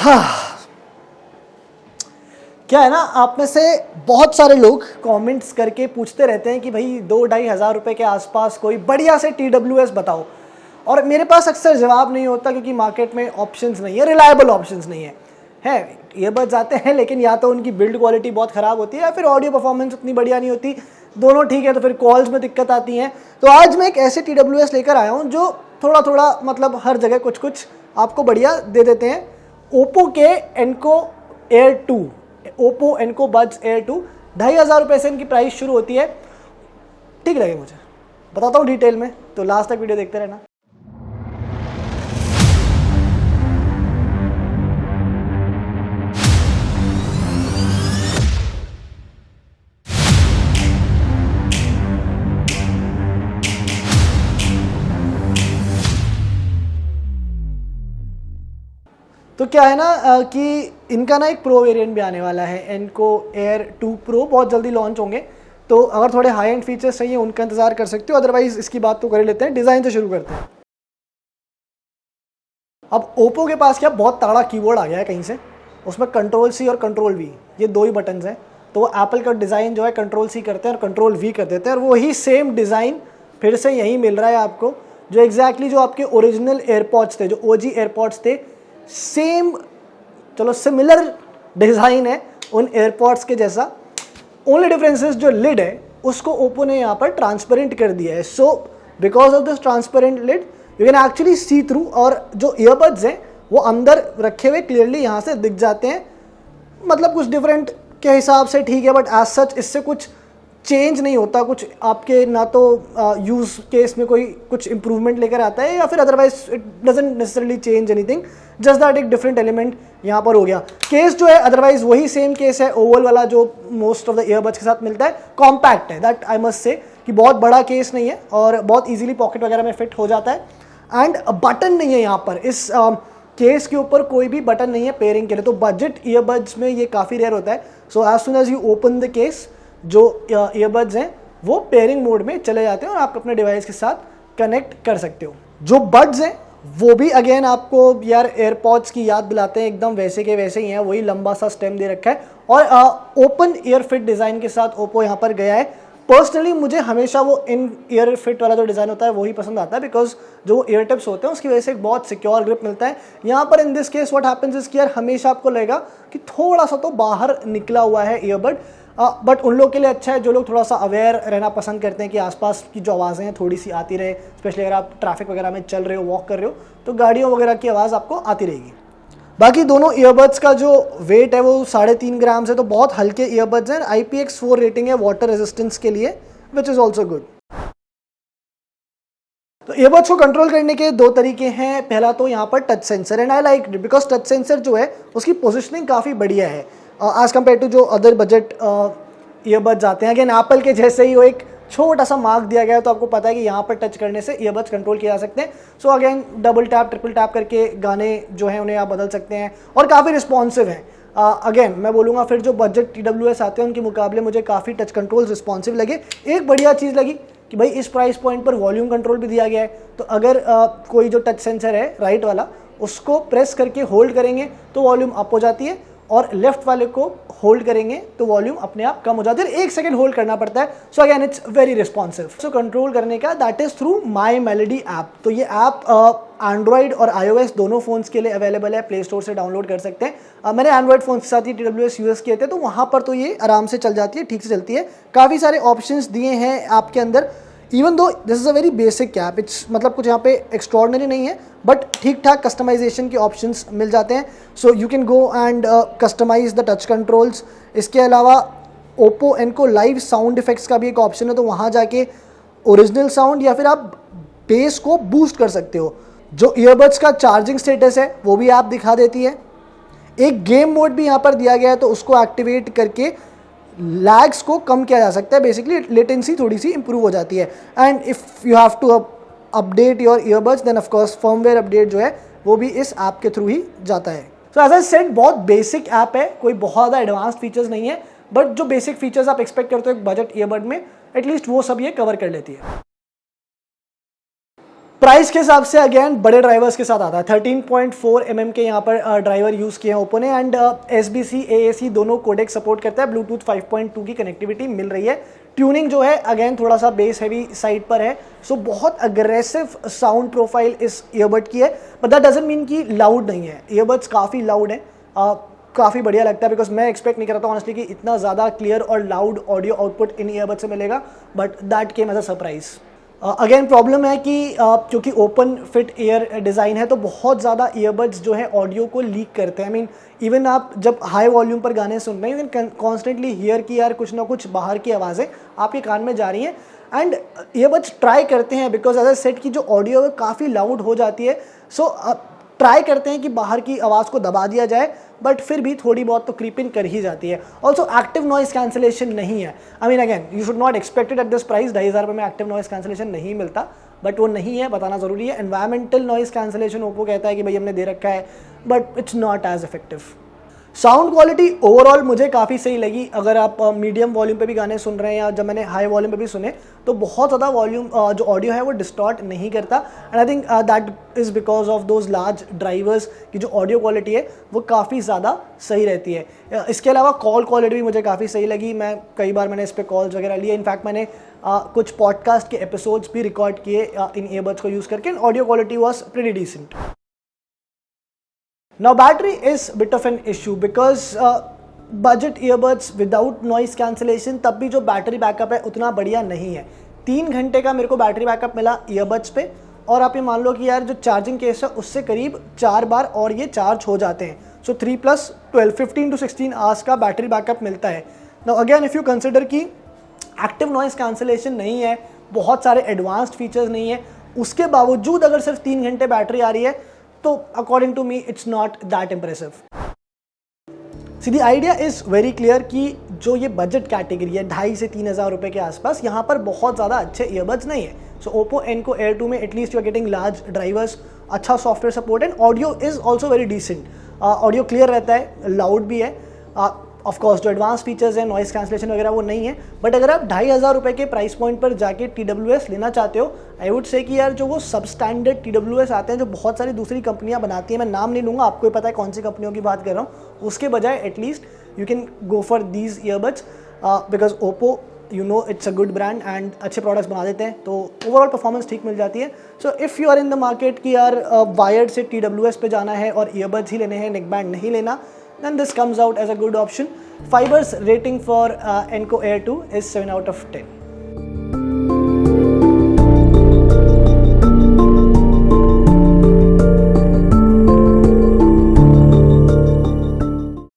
हाँ, क्या है ना, आप में से बहुत सारे लोग कमेंट्स करके पूछते रहते हैं कि भाई 2-2.5 हज़ार रुपये के आसपास कोई बढ़िया से TWS बताओ, और मेरे पास अक्सर जवाब नहीं होता क्योंकि मार्केट में ऑप्शंस नहीं है, रिलायबल ऑप्शंस नहीं है ईयरबड्स आते हैं लेकिन या तो उनकी बिल्ड क्वालिटी बहुत ख़राब होती है या फिर ऑडियो परफॉर्मेंस उतनी बढ़िया नहीं होती, दोनों ठीक है तो फिर कॉल्स में दिक्कत आती है। तो आज मैं एक ऐसे TWS लेकर आया हूँ जो थोड़ा थोड़ा मतलब हर जगह कुछ कुछ आपको बढ़िया दे देते हैं। ओप्पो के Enco air 2, Oppo Enco buds air 2, 2.5 हज़ार रुपये से इनकी प्राइस शुरू होती है। ठीक लगे मुझे, बताता हूँ डिटेल में, तो लास्ट तक वीडियो देखते रहना। तो क्या है ना कि इनका ना एक प्रो वेरिएंट भी आने वाला है, एनको एयर 2 प्रो, बहुत जल्दी लॉन्च होंगे। तो अगर थोड़े हाई एंड फीचर्स चाहिए उनका इंतजार कर सकते हो, अदरवाइज इसकी बात तो कर ही लेते हैं। डिज़ाइन से शुरू करते हैं। अब ओप्पो के पास क्या बहुत तगड़ा कीबोर्ड आ गया है कहीं से, उसमें कंट्रोल सी और कंट्रोल वी, ये दो ही बटन्स हैं। तो वो एप्पल का डिज़ाइन जो है कंट्रोल सी करते हैं और कंट्रोल वी कर देते हैं, और वही सेम डिज़ाइन फिर से यहीं मिल रहा है आपको, जो एग्जैक्टली जो आपके ओरिजिनल एयरपॉड्स थे, जो OG एयरपॉड्स थे, सेम, चलो सिमिलर डिज़ाइन है उन एयरपॉड्स के जैसा। ओनली डिफरेंसेस जो लिड है उसको ओप्पो ने यहाँ पर ट्रांसपेरेंट कर दिया है। So because of this transparent lid you can actually see through, और जो ईयरबड्स हैं वो अंदर रखे हुए क्लियरली यहाँ से दिख जाते हैं। मतलब कुछ डिफरेंट के हिसाब से ठीक है, बट एज सच इससे कुछ चेंज नहीं होता, कुछ आपके ना तो यूज़ केस में कोई कुछ इंप्रूवमेंट लेकर आता है या फिर otherwise it doesn't necessarily change anything, just that एक डिफरेंट एलिमेंट यहाँ पर हो गया। केस जो है अदरवाइज वही सेम केस है, ओवल वाला जो मोस्ट ऑफ द ईयरबड्स के साथ मिलता है। कॉम्पैक्ट है, दैट आई मस्ट से कि बहुत बड़ा केस नहीं है और बहुत ईजिली पॉकेट वगैरह में फिट हो जाता है। एंड बटन नहीं है यहाँ पर, इस केस के ऊपर कोई भी बटन नहीं है पेयरिंग के लिए, तो बजट ईयरबड्स में ये काफ़ी रेयर होता है। So as soon as you open the case, जो ईयरबड्स हैं वो पेयरिंग मोड में चले जाते हैं और आप अपने डिवाइस के साथ कनेक्ट कर सकते हो। जो बड्स हैं वो भी अगेन आपको यार एयरपॉड्स की याद दिलाते हैं, एकदम वैसे के वैसे ही हैं, वही लंबा सा स्टेम दे रखा है और ओपन ईयर फिट डिज़ाइन के साथ ओप्पो यहाँ पर गया है। पर्सनली मुझे हमेशा वो इन ईयर फिट वाला जो डिज़ाइन होता है वही पसंद आता है, बिकॉज जो ईयर टिप्स होते हैं उसकी वजह से एक बहुत सिक्योर ग्रिप मिलता है। यहाँ पर in this case what happens is कि यार हमेशा आपको लगेगा कि थोड़ा सा तो बाहर निकला हुआ है ईयरबड, बट उन लोग के लिए अच्छा है जो लोग थोड़ा सा अवेयर रहना पसंद करते हैं कि आसपास की जो आवाज़ें हैं थोड़ी सी आती रहे, स्पेशली अगर आप ट्रैफिक वगैरह में चल रहे हो, वॉक कर रहे हो, तो गाड़ियों वगैरह की आवाज़ आपको आती रहेगी। बाकी दोनों ईयरबड्स का जो वेट है वो 3.5 ग्राम है, तो बहुत हल्के ईयरबड्स हैं। IPX4 रेटिंग है वाटर रेजिस्टेंस के लिए, विच इज़ ऑल्सो गुड। तो ईयरबड्स को कंट्रोल करने के दो तरीके हैं। पहला तो यहाँ पर touch sensor, and I like it because touch sensor जो है उसकी पोजिशनिंग काफ़ी बढ़िया है एज कम्पेयर टू जो अदर बजट ईयरबड्स आते हैं। अगेन एप्पल के जैसे ही वो एक छोटा सा मार्क दिया गया है, तो आपको पता है कि यहाँ पर टच करने से ईयरबड्स कंट्रोल किए जा सकते हैं। So again double tap triple tap करके गाने जो हैं उन्हें आप बदल सकते हैं और काफ़ी रिस्पॉन्सिव हैं। अगेन मैं बोलूँगा फिर जो बजट TWS आते हैं उनके मुकाबले मुझे काफ़ी टच कंट्रोल रिस्पॉन्सिव लगे। एक बढ़िया चीज़ लगी कि भाई इस प्राइस पॉइंट पर वॉल्यूम कंट्रोल भी दिया गया है, तो अगर कोई जो टच सेंसर है राइट वाला उसको प्रेस करके होल्ड करेंगे तो वॉल्यूम अप हो जाती है, और लेफ्ट वाले को होल्ड करेंगे तो वॉल्यूम अपने आप कम हो जाती है। 1 सेकंड होल्ड करना पड़ता है। So again it's very responsive. So control करने का that is through my melody app. तो ये ऐप एंड्रॉइड और iOS दोनों फोन्स के लिए अवेलेबल है, प्ले स्टोर से डाउनलोड कर सकते हैं। मैंने एंड्रॉइड फोन के साथ ही TWS यूज़ किए थे, तो वहाँ पर तो ये आराम से चल जाती है, ठीक से चलती है। काफ़ी सारे ऑप्शंस दिए हैं ऐप के अंदर, even though this is a very basic app, it's मतलब कुछ यहाँ पे एक्स्ट्रॉर्डनरी नहीं है, बट ठीक ठाक कस्टमाइजेशन के ऑप्शंस मिल जाते हैं। So you can go and customise the touch controls. इसके अलावा Oppo Enco Live sound effects का भी एक ऑप्शन है, तो वहाँ जाके ओरिजिनल साउंड या फिर आप बेस को बूस्ट कर सकते हो। जो ईयरबड्स का चार्जिंग स्टेटस है वो भी ऐप दिखा देती है। एक गेम मोड भी यहाँ पर दिया गया है, तो उसको एक्टिवेट करके लैग्स को कम किया जा सकता है, बेसिकली लेटेंसी थोड़ी सी इंप्रूव हो जाती है। And if you have to update your earbuds then of course firmware update जो है वो भी इस ऐप के थ्रू ही जाता है। सो एज आई सेड बहुत बेसिक ऐप है, कोई बहुत ज़्यादा एडवांस फीचर्स नहीं है, बट जो बेसिक फीचर्स आप एक्सपेक्ट करते हो एक बजट ईयरबड में, एटलीस्ट वो सब ये कवर कर लेती है। प्राइस के हिसाब से अगेन बड़े ड्राइवर्स के साथ आता है। 13.4 mm के यहाँ पर ड्राइवर यूज़ किए हैं ओप्पो ने एंड SBC AAC दोनों कोडेक सपोर्ट करता है। ब्लूटूथ 5.2 की कनेक्टिविटी मिल रही है। ट्यूनिंग जो है अगेन थोड़ा सा बेस हैवी साइड पर है, सो बहुत अग्रेसिव साउंड प्रोफाइल इस ईयरबड की है, बट दैट डजंट मीन कि लाउड नहीं है। ईयरबड्स काफ़ी लाउड है, काफ़ी बढ़िया लगता है, बिकॉज मैं एक्सपेक्ट नहीं कर रहा था ऑनेस्टली कि इतना ज़्यादा क्लियर और लाउड ऑडियो आउटपुट इन ईयरबड से मिलेगा, but that came as a surprise. Again problem है कि क्योंकि ओपन फिट एयर डिज़ाइन है तो बहुत ज़्यादा ईयरबड्स जो है ऑडियो को लीक करते हैं। आई मीन इवन आप जब हाई वॉल्यूम पर गाने सुन रहे हैं यू कैन कॉन्स्टेंटली हियर कि यार कुछ ना कुछ बाहर की आवाज़ें आपके कान में जा रही हैं एंड ईयरबड्स ट्राई करते हैं बिकॉज एज अ सेट की जो ऑडियो है काफ़ी लाउड हो जाती है, सो ट्राई करते हैं कि बाहर की आवाज़ को दबा दिया जाए, बट फिर भी थोड़ी बहुत तो क्रीपिंग कर ही जाती है। ऑल्सो एक्टिव नॉइस कैंसिलेशन नहीं है। I mean again you should not expect it at this price. 2,500 रुपये में एक्टिव नॉइस कैंसिलेशन नहीं मिलता, बट वो नहीं है, बताना ज़रूरी है। एनवायरमेंटल नॉइस कैंसिलेशन ओप्पो कहता है कि भाई हमने दे रखा है, but it's not as effective. Sound quality overall मुझे काफ़ी सही लगी। अगर आप मीडियम वॉल्यूम पे भी गाने सुन रहे हैं या जब मैंने हाई वॉल्यूम पे भी सुने तो बहुत ज़्यादा वॉल्यूम जो ऑडियो है वो डिस्टॉर्ट नहीं करता and I think that is because of those large drivers की जो ऑडियो क्वालिटी है वो काफ़ी ज़्यादा सही रहती है। इसके अलावा कॉल क्वालिटी भी मुझे काफ़ी सही लगी। मैं कई बार मैंने इस पर कॉल्स वगैरह लिए, इनफैक्ट मैंने कुछ पॉडकास्ट के एपिसोड्स भी रिकॉर्ड किए इन ईयरबड्स को यूज़ करके, audio quality was pretty decent. Now battery is bit of an issue because budget earbuds without noise cancellation तब भी जो बैटरी बैकअप है उतना बढ़िया नहीं है। 3 घंटे का मेरे को बैटरी बैकअप मिला ईयरबड्स पे और आप ये मान लो कि यार जो चार्जिंग केस है उससे करीब 4 बार और ये चार्ज हो जाते हैं। सो 3 + 12 15 to 16 आवर्स का बैटरी बैकअप मिलता है। Now again if you consider कि एक्टिव नॉइस कैंसिलेशन नहीं है, बहुत सारे एडवांस्ड फीचर्स नहीं है, उसके बावजूद अगर सिर्फ 3 घंटे बैटरी आ रही है तो according to me it's not that impressive. See the idea is very clear कि जो ये बजट कैटेगरी है 2,500 से 3,000 रुपए के आसपास, यहाँ पर बहुत ज़्यादा अच्छे ईयरबड्स नहीं है। सो ओप्पो एनको एयर 2 में at least you are getting large drivers, अच्छा software support and audio is also very decent. Audio clear रहता है, लाउड भी है। ऑफ कोर्स जो एडवांस फीचर्स हैं नॉइस कैंसिलेशन वगैरह वो नहीं है, बट अगर आप 2,500 रुपये के प्राइस पॉइंट पर जाके TWS लेना चाहते हो, आई वुड से कि यार जो वो सब स्टैंडर्ड TWS आते हैं जो बहुत सारी दूसरी कंपनियां बनाती हैं, मैं नाम नहीं लूँगा, आपको पता है कौन सी कंपनियों की बात कर रहा हूँ, उसके बजाय at least you can go for these earbuds because Oppo you know it's a good brand and अच्छे प्रोडक्ट्स बना देते हैं, तो ओवरऑल परफॉर्मेंस ठीक मिल जाती है। So if you are in the market कि यार वायर्ड से TWS पे जाना है और ईयरबड्स ही लेने हैं, नेक बैंड नहीं लेना, then this comes out as a good option. Fiber's rating for Enco Air 2 is 7 out of 10.